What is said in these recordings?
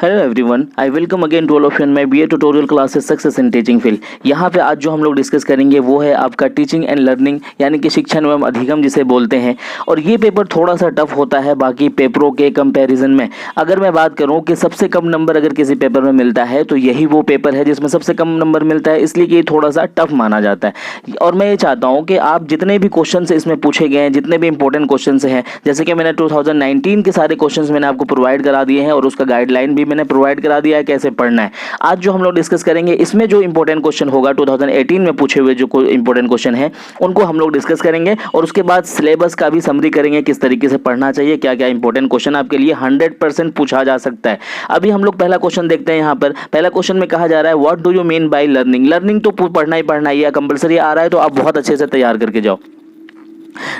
Hello everyone, I welcome again to all of you in my BA tutorial classes success in teaching field. यहाँ पे आज जो हम लोग डिस्कस करेंगे वो है आपका टीचिंग एंड लर्निंग, यानी कि शिक्षण एवं अधिगम जिसे बोलते हैं। और ये पेपर थोड़ा सा टफ होता है बाकी पेपरों के कंपैरिजन में। अगर मैं बात करूँ कि सबसे कम नंबर अगर किसी पेपर में मिलता है तो यही वो पेपर है जिसमें सबसे कम नंबर मिलता है, इसलिए कि ये थोड़ा सा टफ माना जाता है। और मैं ये चाहता हूँ कि आप जितने भी क्वेश्चन इसमें पूछे गए हैं, जितने भी इंपॉर्टेंट क्वेश्चन हैं, जैसे कि मैंने 2019 के सारे क्वेश्चन मैंने आपको प्रोवाइड करा दिए हैं और उसका गाइडलाइन भी मैंने प्रोवाइड करा दिया है कैसे पढ़ना है। आज जो हम लोग डिस्कस करेंगे इसमें जो इंपॉर्टेंट क्वेश्चन होगा 2018 में पूछे हुए जो इंपॉर्टेंट क्वेश्चन है उनको हम लोग डिस्कस करेंगे और उसके बाद सिलेबस का भी समरी करेंगे, किस तरीके से पढ़ना चाहिए, क्या क्या इंपॉर्टेंट क्वेश्चन आपके लिए 100% पूछा जा सकता है। अभी हम लोग पहला क्वेश्चन देखते हैं। यहाँ पर पहला क्वेश्चन में कहा जा रहा है what do you mean by learning. Learning तो पढ़ना ही पढ़ना ही है, कंपलसरी आ रहा है तो आप बहुत अच्छे से तैयार करके जाओ।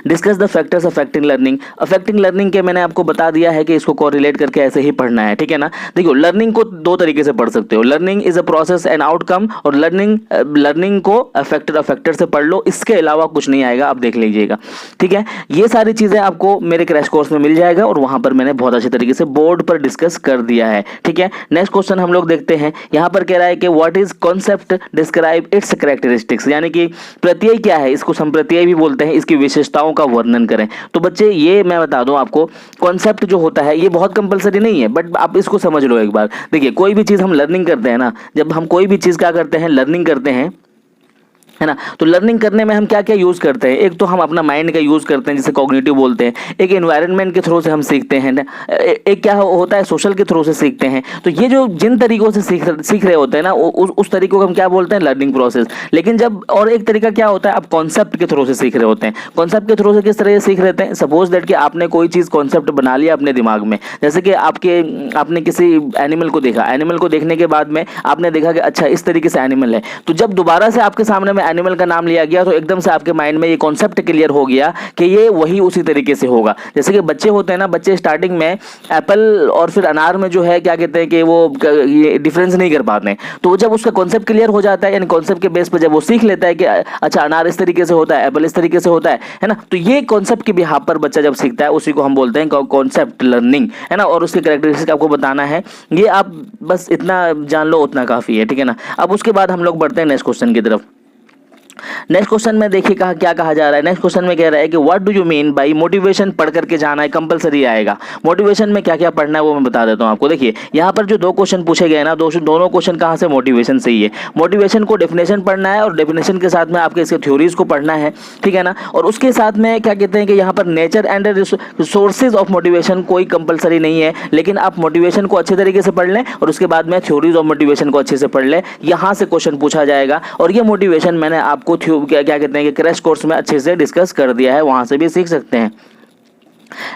Discuss the factors affecting learning. Affecting learning के मैंने आपको बता दिया है कि इसको कोरिलेट करके ऐसे ही पढ़ना है, ठीक है ना। देखो, लर्निंग को दो तरीके से पढ़ सकते हो, learning is a process and outcome, और लर्निंग को अफेक्टर से पढ़ लो, इसके अलावा कुछ नहीं आएगा, आप देख लीजिएगा, ठीक है। ये सारी चीजें आपको मेरे क्रैश कोर्स में मिल जाएगा और वहां पर मैंने बहुत अच्छे तरीके से बोर्ड पर डिस्कस कर दिया है, ठीक है। नेक्स्ट क्वेश्चन हम लोग देखते हैं। यहाँ पर कह रहा है कि what is concept, describe it's characteristics, यानी कि प्रत्यय क्या है, इसको संप्रत्यय भी बोलते हैं, इसकी विशेषताओं का वर्णन करें। तो बच्चे ये मैं बता दूं आपको, कॉन्सेप्ट जो होता है ये बहुत कंपलसरी नहीं है, बट आप इसको समझ लो एक बार। देखिए, कोई भी चीज हम लर्निंग करते हैं ना, जब हम कोई भी चीज क्या करते हैं, लर्निंग करते हैं, है ना, तो लर्निंग करने में हम क्या क्या यूज करते हैं। एक तो हम अपना माइंड का यूज करते हैं जिसे कॉग्निटिव बोलते हैं, एक एनवायरनमेंट के थ्रू से हम सीखते हैं ना, एक क्या होता है सोशल के थ्रू से सीखते हैं। तो ये जो जिन तरीकों से सीख रहे होते हैं ना, उस तरीकों को हम क्या बोलते हैं, लर्निंग प्रोसेस। लेकिन जब और एक तरीका क्या होता है, आप कॉन्सेप्ट के थ्रू से सीख रहे होते हैं। कॉन्सेप्ट के थ्रू से किस तरह से सीख रहे हैं, सपोज दैट कि आपने कोई चीज कॉन्सेप्ट बना लिया अपने दिमाग में, जैसे कि आपने किसी एनिमल को देखा, एनिमल को देखने के बाद में आपने देखा कि अच्छा इस तरीके से एनिमल है, तो जब दोबारा से आपके सामने में एनिमल का नाम लिया गया तो एकदम से आपके माइंड में ये कॉन्सेप्ट क्लियर हो गया कि ये वही उसी तरीके से होगा। जैसे कि बच्चे होते हैं ना, बच्चे स्टार्टिंग में एप्पल और फिर अनार में जो है क्या कहते हैं कि वो ये डिफरेंस नहीं कर पाते हैं, तो जब उसका कॉन्सेप्ट क्लियर हो जाता है, यानी कॉन्सेप्ट के बेस पर जब वो सीख लेता है कि अच्छा अनार इस तरीके से होता है, एप्पल इस तरीके से होता है ना, तो ये कॉन्सेप्ट के बिहाफ पर बच्चा जब सीखता है उसी को हम बोलते हैं कॉन्सेप्ट लर्निंग, है ना। और उसके कैरेक्टरिस्टिक आपको बताना है, ये आप बस इतना जान लो उतना काफी है, ठीक है ना। अब उसके बाद हम लोग बढ़ते हैं नेक्स्ट क्वेश्चन की तरफ। नेक्स्ट क्वेश्चन में देखिए क्या कहा जा रहा है। नेक्स्ट क्वेश्चन में कह रहा है कि what do you mean by motivation, पढ़ करके जाना है, कंपलसरी आएगा। मोटिवेशन में क्या क्या पढ़ना है वो मैं बता देता हूं आपको। देखिए, यहाँ पर जो दो क्वेश्चन पूछे गए ना, दोनों क्वेश्चन कहाँ से, मोटिवेशन से ही है। मोटिवेशन को डेफिनेशन पढ़ना है और डेफिनेशन के साथ में आपके इसके थ्योरीज को पढ़ना है, ठीक है ना। और उसके साथ में क्या कहते हैं कि यहाँ पर nature and sources of motivation कोई कंपलसरी नहीं है, लेकिन आप मोटिवेशन को अच्छे तरीके से पढ़ लें और उसके बाद में थ्योरीज ऑफ मोटिवेशन को अच्छे से पढ़ लें, यहाँ से क्वेश्चन पूछा जाएगा। और ये मोटिवेशन मैंने आपको क्या कहते हैं कि क्रैश कोर्स में अच्छे से डिस्कस कर दिया है, वहां से भी सीख सकते हैं।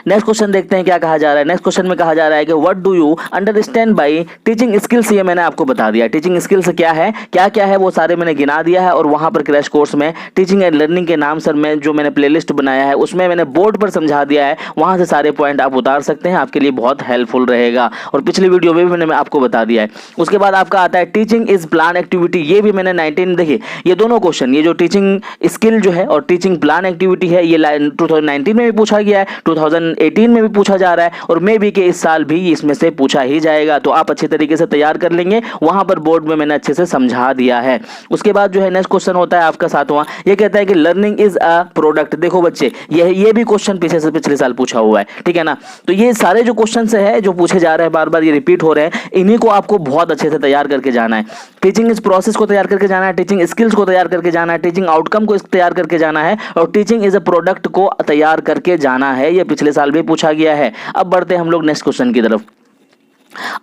नेक्स्ट क्वेश्चन देखते हैं क्या कहा जा रहा है। नेक्स्ट क्वेश्चन में कहा जा रहा है कि what do you understand by teaching skills. ये मैंने आपको बता दिया, टीचिंग स्किल्स क्या है वो सारे मैंने गिना दिया है। और वहां पर क्रैश कोर्स में टीचिंग एंड लर्निंग के नाम सर में जो मैंने प्लेलिस्ट बनाया है उसमें मैंने बोर्ड पर समझा दिया है, वहां से सारे पॉइंट आप उतार सकते हैं, आपके लिए बहुत हेल्पफुल रहेगा। और पिछली वीडियो में भी मैंने आपको बता दिया है। उसके बाद आपका आता है टीचिंग इज प्लान एक्टिविटी, ये भी मैंने 19 देखिए, ये दोनों क्वेश्चन, ये जो टीचिंग स्किल जो है और टीचिंग प्लान एक्टिविटी है, ये 2019 में भी पूछा गया है, 2018 में भी पूछा जा रहा है और मे बी के इस साल भी इसमें से पूछा ही जाएगा। तो आप अच्छे तरीके से तैयार कर लेंगे, वहां पर बोर्ड में मैंने अच्छे से समझा दिया है। उसके बाद जो है नेक्स्ट क्वेश्चन होता है आपका 7वां, ये कहता है कि लर्निंग इज अ प्रोडक्ट। देखो बच्चे, ये भी क्वेश्चन पिछले साल पूछा हुआ है, ठीक है ना। तो ये सारे जो क्वेश्चन है जो पूछे जा रहे हैं, बार बार ये रिपीट हो रहे हैं, इन्हीं को आपको बहुत अच्छे से तैयार करके जाना है। टीचिंग इज प्रोसेस को तैयार करके जाना है, टीचिंग स्किल्स को तैयार करके जाना है, टीचिंग आउटकम को तैयार करके जाना है और टीचिंग इज अ प्रोडक्ट को तैयार करके जाना है। ये पिछले साल भी पूछा गया है। अब बढ़ते हैं हम लोग नेक्स्ट क्वेश्चन की तरफ।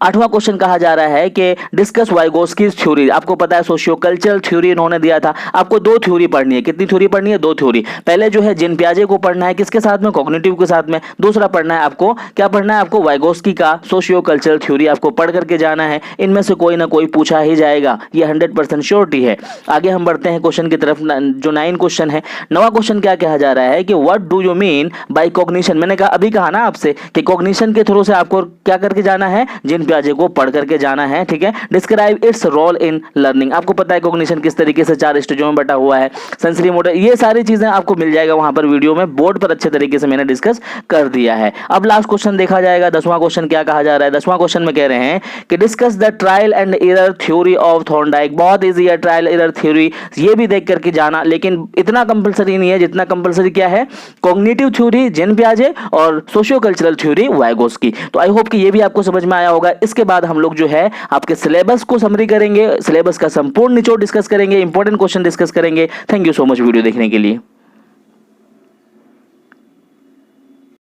8वां क्वेश्चन कहा जा रहा है कि डिस्कस वाइगोस्की थ्योरी। आपको पता है सोशियो कल्चरल थ्योरी इन्होंने दिया था, आपको 2 थ्योरी पढ़नी है। कितनी थ्योरी पढ़नी है, 2 थ्योरी। पहले जो है जिन पियाजे को पढ़ना है, किसके साथ में, कॉग्निटिव के साथ में। दूसरा पढ़ना है आपको, क्या पढ़ना है आपको, वाइगोस्की का सोशियो कल्चरल थ्योरी आपको पढ़ करके जाना है। इनमें से कोई ना कोई पूछा ही जाएगा, ये 100% श्योरिटी है। आगे हम बढ़ते हैं क्वेश्चन की तरफ, जो 9 क्वेश्चन है। 9वां क्वेश्चन क्या कहा जा रहा है कि what do you mean by cognition. मैंने अभी कहा ना आपसे कि कॉग्निशन के थ्रू से आपको क्या करके जाना है, जिन जिन प्याजे को पढ़ करके जाना है, ठीक है। Describe its role in learning, आपको पता है कॉग्निशन किस तरीके से 4 स्टेजों में बटा हुआ है, सेंसरी मोटर, ये सारी चीजें आपको मिल जाएगा वहां पर वीडियो में, बोर्ड पर अच्छे तरीके से मैंने डिस्कस कर दिया है। अब लास्ट क्वेश्चन देखा जाएगा, 10वां क्वेश्चन क्या कहा जा रहा है। 10वां क्वेश्चन में कह रहे हैं कि discuss the trial and error theory of Thorndike. बहुत इजी है ट्रायल एरर थ्योरी, ये भी देख करके जाना, लेकिन इतना कंपलसरी नहीं है जितना कंपलसरी क्या है, कॉग्निटिव थ्योरी जिन प्याजे और सोशियो कल्चरल थ्योरी वाइगोस्की। तो आई होप कि ये भी आपको समझ में आया होगा। इसके बाद हम लोग जो है आपके सिलेबस को समरी करेंगे, सिलेबस का संपूर्ण निचोड़ डिस्कस करेंगे, इंपॉर्टेंट क्वेश्चन डिस्कस करेंगे। Thank you so much video देखने के लिए।